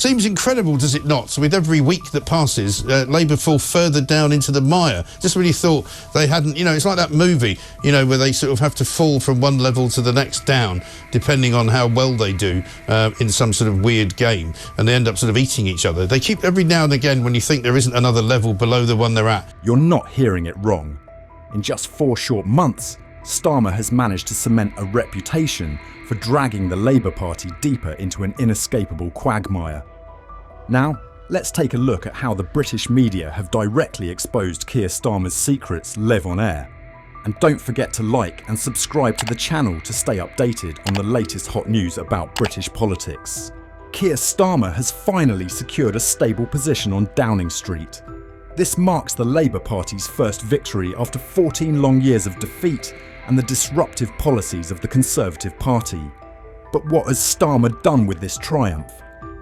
Seems incredible, does it not? So with every week that passes, Labour fall further down into the mire. Just when you thought they hadn't, it's like that movie, where they sort of have to fall from one level to the next down, depending on how well they do in some sort of weird game, and they end up sort of eating each other. They keep every now and again, when you think there isn't another level below the one they're at. You're not hearing it wrong. In just 4 short months, Starmer has managed to cement a reputation for dragging the Labour Party deeper into an inescapable quagmire. Now, let's take a look at how the British media have directly exposed Keir Starmer's secrets live on air. And don't forget to like and subscribe to the channel to stay updated on the latest hot news about British politics. Keir Starmer has finally secured a stable position on Downing Street. This marks the Labour Party's first victory after 14 long years of defeat and the disruptive policies of the Conservative Party. But what has Starmer done with this triumph?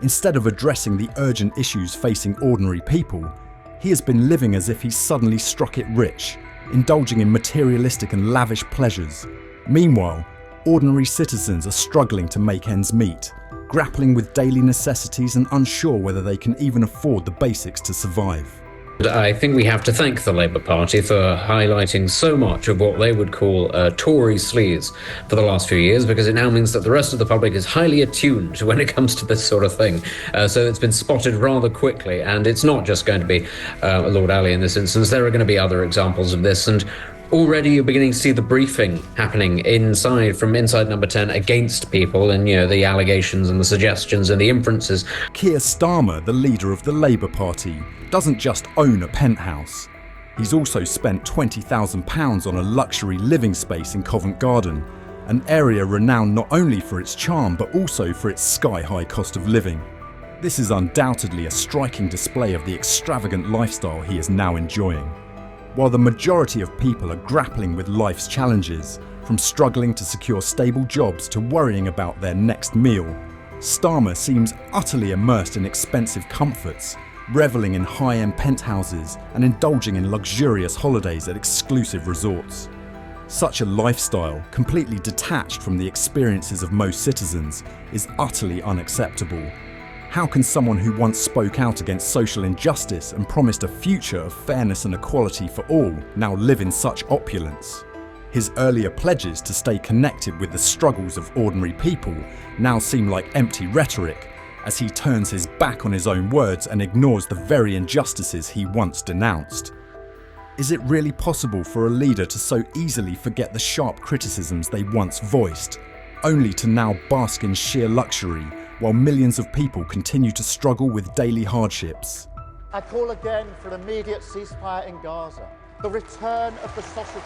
Instead of addressing the urgent issues facing ordinary people, he has been living as if he's suddenly struck it rich, indulging in materialistic and lavish pleasures. Meanwhile, ordinary citizens are struggling to make ends meet, grappling with daily necessities and unsure whether they can even afford the basics to survive. I think we have to thank the Labour Party for highlighting so much of what they would call Tory sleaze for the last few years, because it now means that the rest of the public is highly attuned when it comes to this sort of thing. So it's been spotted rather quickly, and it's not just going to be Lord Ali in this instance. There are going to be other examples of this, and already you're beginning to see the briefing happening from inside Number 10 against people, and the allegations and the suggestions and the inferences. Keir Starmer, the leader of the Labour Party, doesn't just own a penthouse. He's also spent £20,000 on a luxury living space in Covent Garden, an area renowned not only for its charm but also for its sky-high cost of living. This is undoubtedly a striking display of the extravagant lifestyle he is now enjoying. While the majority of people are grappling with life's challenges, from struggling to secure stable jobs to worrying about their next meal, Starmer seems utterly immersed in expensive comforts, reveling in high-end penthouses and indulging in luxurious holidays at exclusive resorts. Such a lifestyle, completely detached from the experiences of most citizens, is utterly unacceptable. How can someone who once spoke out against social injustice and promised a future of fairness and equality for all now live in such opulence? His earlier pledges to stay connected with the struggles of ordinary people now seem like empty rhetoric, as he turns his back on his own words and ignores the very injustices he once denounced. Is it really possible for a leader to so easily forget the sharp criticisms they once voiced, only to now bask in sheer luxury while millions of people continue to struggle with daily hardships? I call again for an immediate ceasefire in Gaza, the return of the sausages,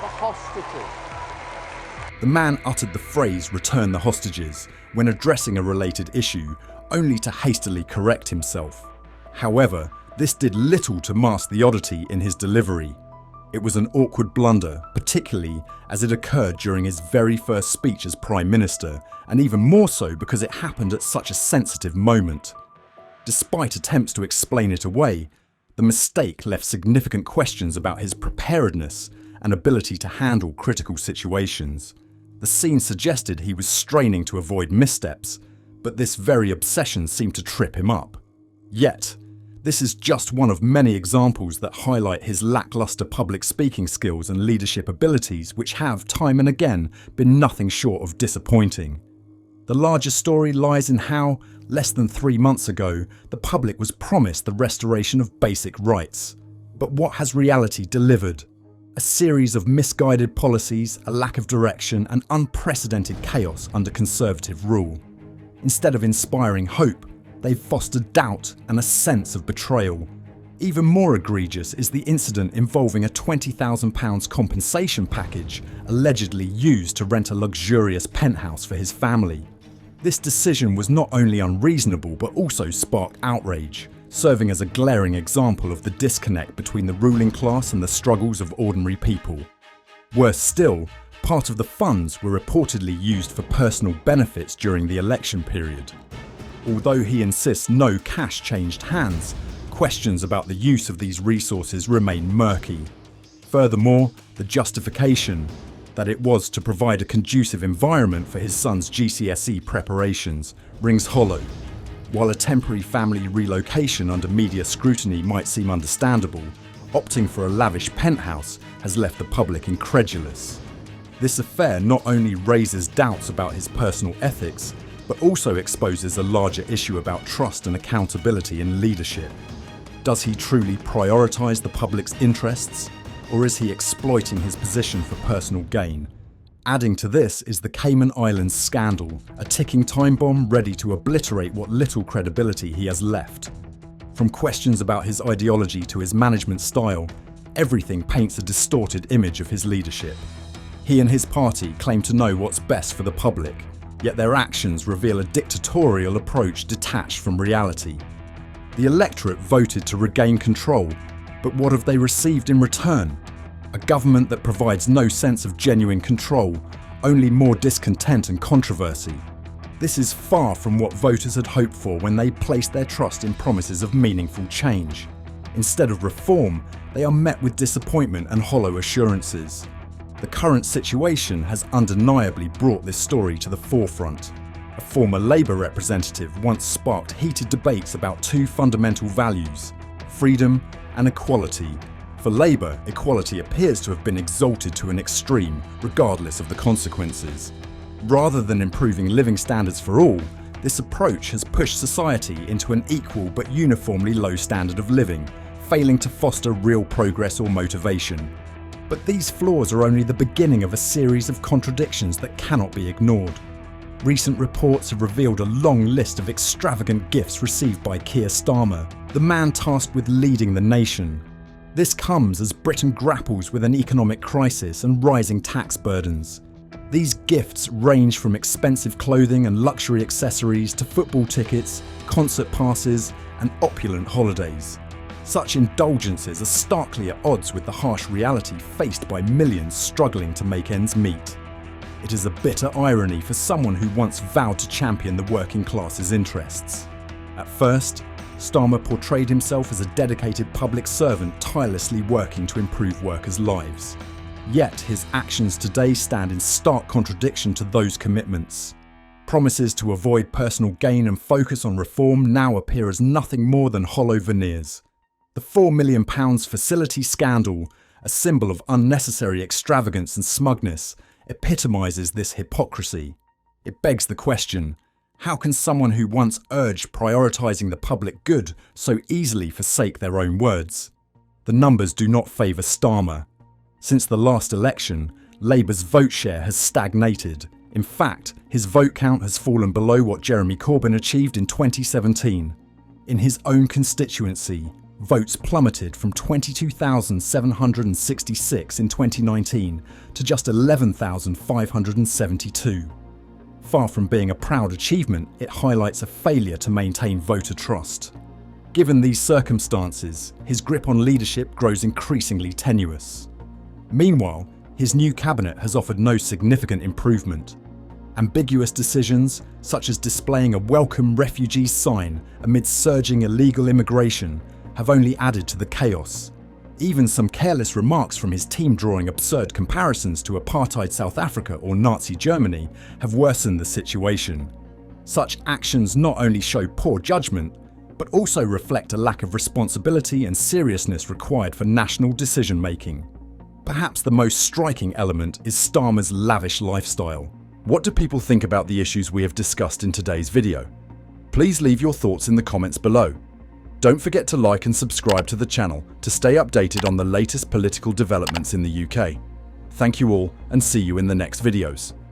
the hostages. The man uttered the phrase "return the hostages" when addressing a related issue, only to hastily correct himself. However, this did little to mask the oddity in his delivery. It was an awkward blunder, particularly as it occurred during his very first speech as Prime Minister, and even more so because it happened at such a sensitive moment. Despite attempts to explain it away, the mistake left significant questions about his preparedness and ability to handle critical situations. The scene suggested he was straining to avoid missteps, but this very obsession seemed to trip him up. Yet, this is just one of many examples that highlight his lackluster public speaking skills and leadership abilities, which have, time and again, been nothing short of disappointing. The larger story lies in how, less than 3 months ago, the public was promised the restoration of basic rights. But what has reality delivered? A series of misguided policies, a lack of direction, and unprecedented chaos under Conservative rule. Instead of inspiring hope, they've fostered doubt and a sense of betrayal. Even more egregious is the incident involving a £20,000 compensation package allegedly used to rent a luxurious penthouse for his family. This decision was not only unreasonable but also sparked outrage, serving as a glaring example of the disconnect between the ruling class and the struggles of ordinary people. Worse still, part of the funds were reportedly used for personal benefits during the election period. Although he insists no cash changed hands, questions about the use of these resources remain murky. Furthermore, the justification that it was to provide a conducive environment for his son's GCSE preparations rings hollow. While a temporary family relocation under media scrutiny might seem understandable, opting for a lavish penthouse has left the public incredulous. This affair not only raises doubts about his personal ethics, but also exposes a larger issue about trust and accountability in leadership. Does he truly prioritise the public's interests, or is he exploiting his position for personal gain? Adding to this is the Cayman Islands scandal, a ticking time bomb ready to obliterate what little credibility he has left. From questions about his ideology to his management style, everything paints a distorted image of his leadership. He and his party claim to know what's best for the public, yet their actions reveal a dictatorial approach detached from reality. The electorate voted to regain control, but what have they received in return? A government that provides no sense of genuine control, only more discontent and controversy. This is far from what voters had hoped for when they placed their trust in promises of meaningful change. Instead of reform, they are met with disappointment and hollow assurances. The current situation has undeniably brought this story to the forefront. A former Labour representative once sparked heated debates about two fundamental values: freedom and equality. For Labour, equality appears to have been exalted to an extreme, regardless of the consequences. Rather than improving living standards for all, this approach has pushed society into an equal but uniformly low standard of living, failing to foster real progress or motivation. But these flaws are only the beginning of a series of contradictions that cannot be ignored. Recent reports have revealed a long list of extravagant gifts received by Keir Starmer, the man tasked with leading the nation. This comes as Britain grapples with an economic crisis and rising tax burdens. These gifts range from expensive clothing and luxury accessories to football tickets, concert passes, and opulent holidays. Such indulgences are starkly at odds with the harsh reality faced by millions struggling to make ends meet. It is a bitter irony for someone who once vowed to champion the working class's interests. At first, Starmer portrayed himself as a dedicated public servant tirelessly working to improve workers' lives. Yet his actions today stand in stark contradiction to those commitments. Promises to avoid personal gain and focus on reform now appear as nothing more than hollow veneers. The £4 million facility scandal, a symbol of unnecessary extravagance and smugness, epitomises this hypocrisy. It begs the question: how can someone who once urged prioritising the public good so easily forsake their own words? The numbers do not favour Starmer. Since the last election, Labour's vote share has stagnated. In fact, his vote count has fallen below what Jeremy Corbyn achieved in 2017. In his own constituency, votes plummeted from 22,766 in 2019 to just 11,572. Far from being a proud achievement, it highlights a failure to maintain voter trust. Given these circumstances, his grip on leadership grows increasingly tenuous. Meanwhile, his new cabinet has offered no significant improvement. Ambiguous decisions, such as displaying a welcome refugees sign amid surging illegal immigration, have only added to the chaos. Even some careless remarks from his team drawing absurd comparisons to apartheid South Africa or Nazi Germany have worsened the situation. Such actions not only show poor judgment, but also reflect a lack of responsibility and seriousness required for national decision-making. Perhaps the most striking element is Starmer's lavish lifestyle. What do people think about the issues we have discussed in today's video? Please leave your thoughts in the comments below. Don't forget to like and subscribe to the channel to stay updated on the latest political developments in the UK. Thank you all, and see you in the next videos.